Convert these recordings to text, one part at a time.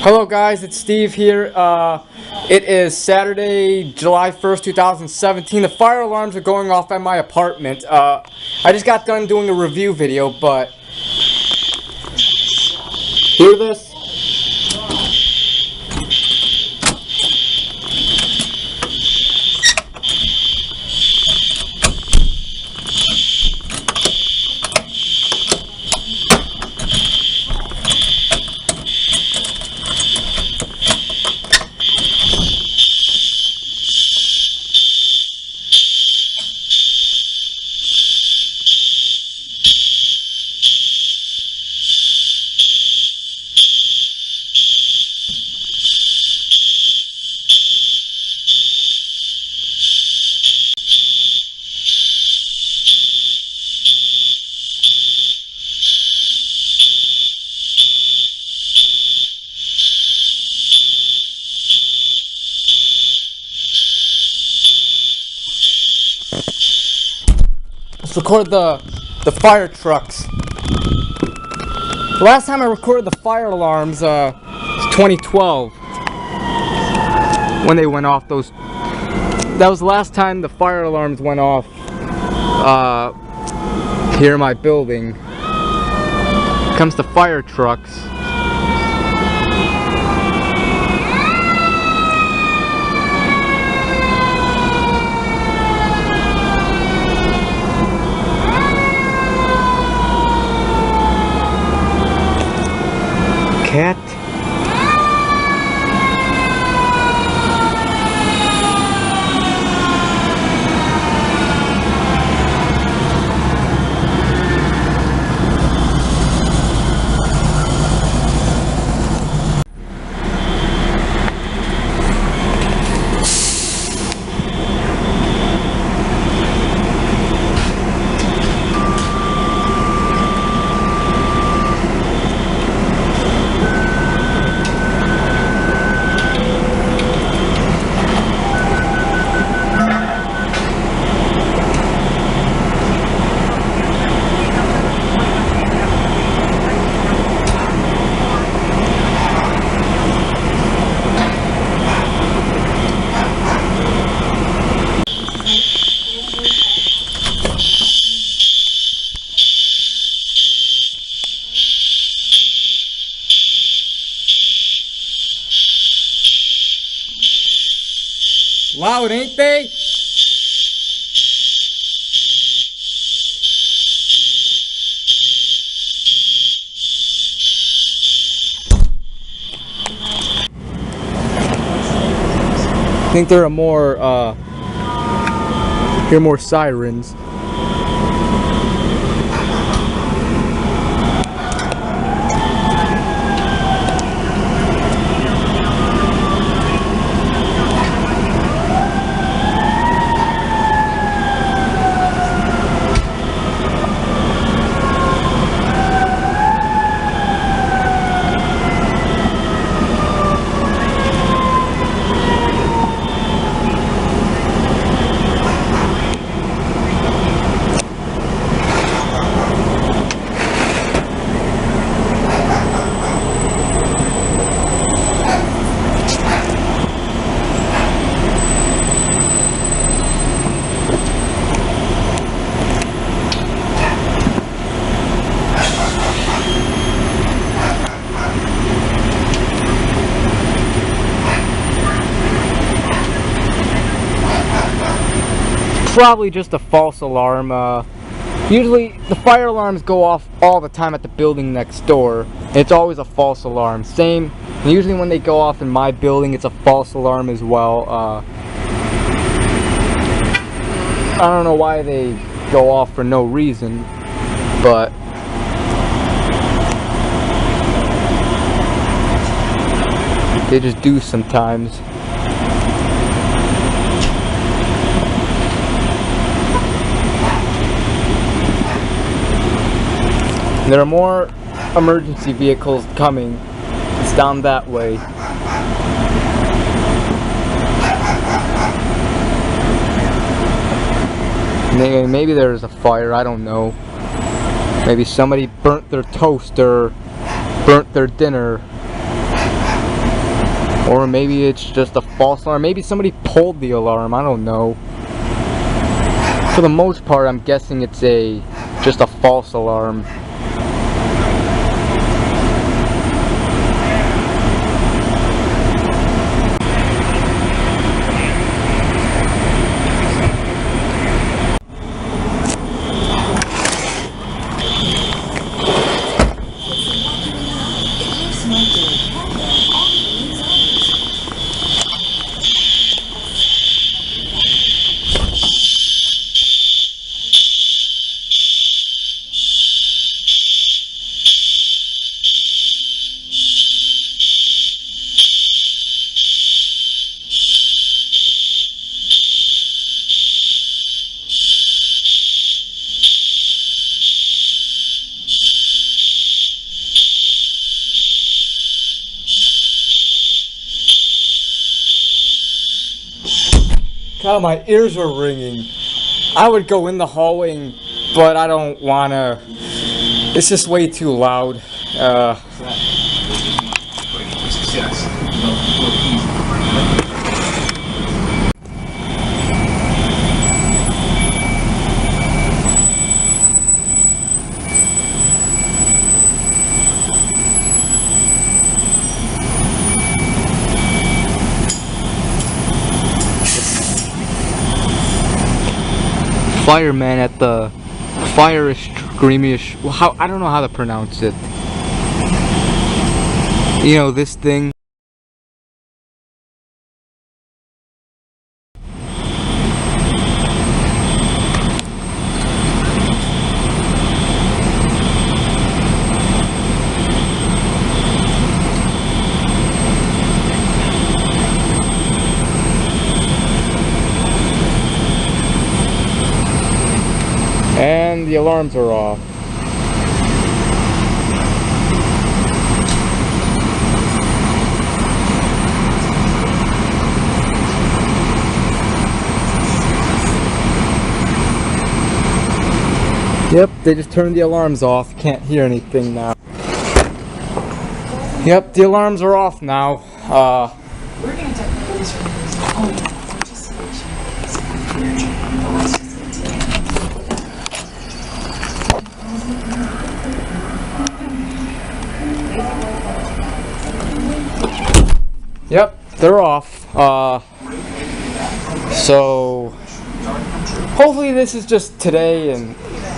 Hello guys, it's Steve here. It is Saturday, July 1st, 2017. The fire alarms are going off at my apartment. I just got done doing a review video, but hear this? Let's record the fire trucks. The last time I recorded the fire alarms was 2012 when they went off. That was the last time the fire alarms went off here in my building. Comes to fire trucks. Cat. Loud, ain't they? I think there are hear more sirens. Probably just a false alarm. Usually the fire alarms go off all the time at the building next door. It's always a false alarm. Same, usually when they go off in my building, it's a false alarm as well. I don't know why they go off for no reason, but they just do sometimes. There are more emergency vehicles coming. It's down that way. Maybe there's a fire, I don't know. Maybe somebody burnt their toast or burnt their dinner. Or maybe it's just a false alarm. Maybe somebody pulled the alarm. I don't know. For the most part, I'm guessing it's just a false alarm. God, my ears are ringing. I would go in the hallway, but I don't wanna. It's just way too loud. Fireman at the fire extinguisher. Well, I don't know how to pronounce it. You know, this thing. And the alarms are off. Yep, they just turned the alarms off. Can't hear anything now. Yep, the alarms are off now. We're gonna take the police from this. Oh, yeah. Just so Yep, they're off. So hopefully this is just today, and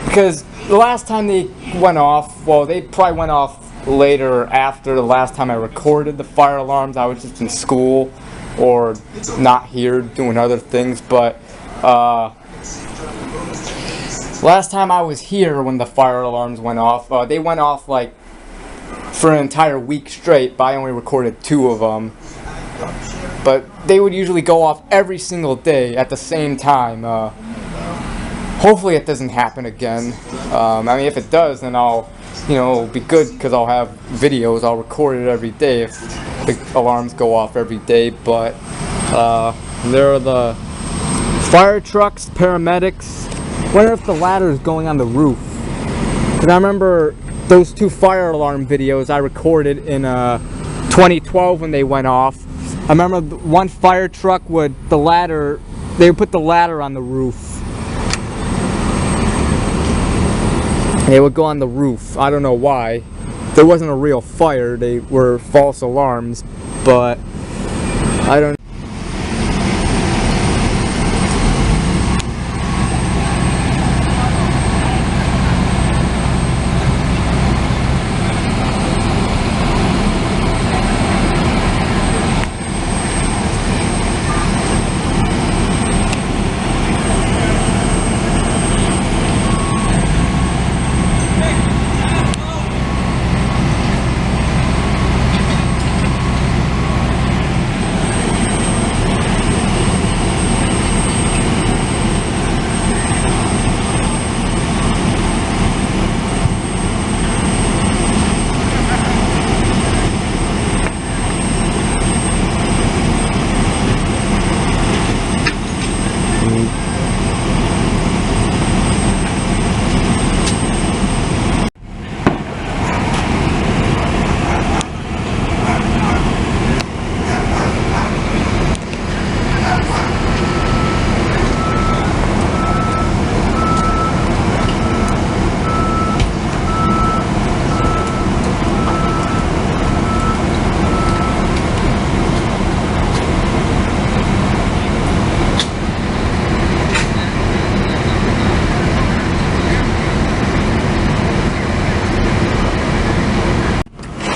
because the last time they went off, well, they probably went off later after the last time I recorded the fire alarms. I was just in school or not here doing other things, but last time I was here when the fire alarms went off, they went off like for an entire week straight, but I only recorded 2 of them. But they would usually go off every single day at the same time. Hopefully it doesn't happen again. I mean, if it does, then I'll, it'll be good because I'll have videos. I'll record it every day if the alarms go off every day. But there are the fire trucks, paramedics. Wonder if the ladder is going on the roof. Because I remember those 2 fire alarm videos I recorded in 2012 when they went off. I remember one fire truck would they would put the ladder on the roof. They would go on the roof. I don't know why. There wasn't a real fire. They were false alarms, but I don't.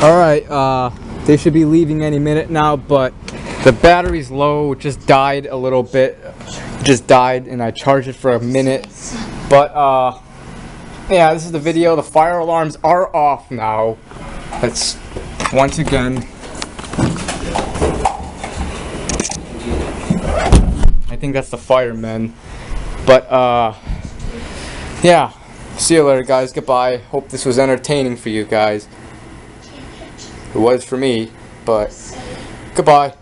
Alright, they should be leaving any minute now, but the battery's low. It just died a little bit. It just died, and I charged it for a minute. But, yeah, this is the video. The fire alarms are off now. Let's, once again, I think that's the firemen. But, yeah. See you later, guys. Goodbye. Hope this was entertaining for you guys. It was for me, but goodbye.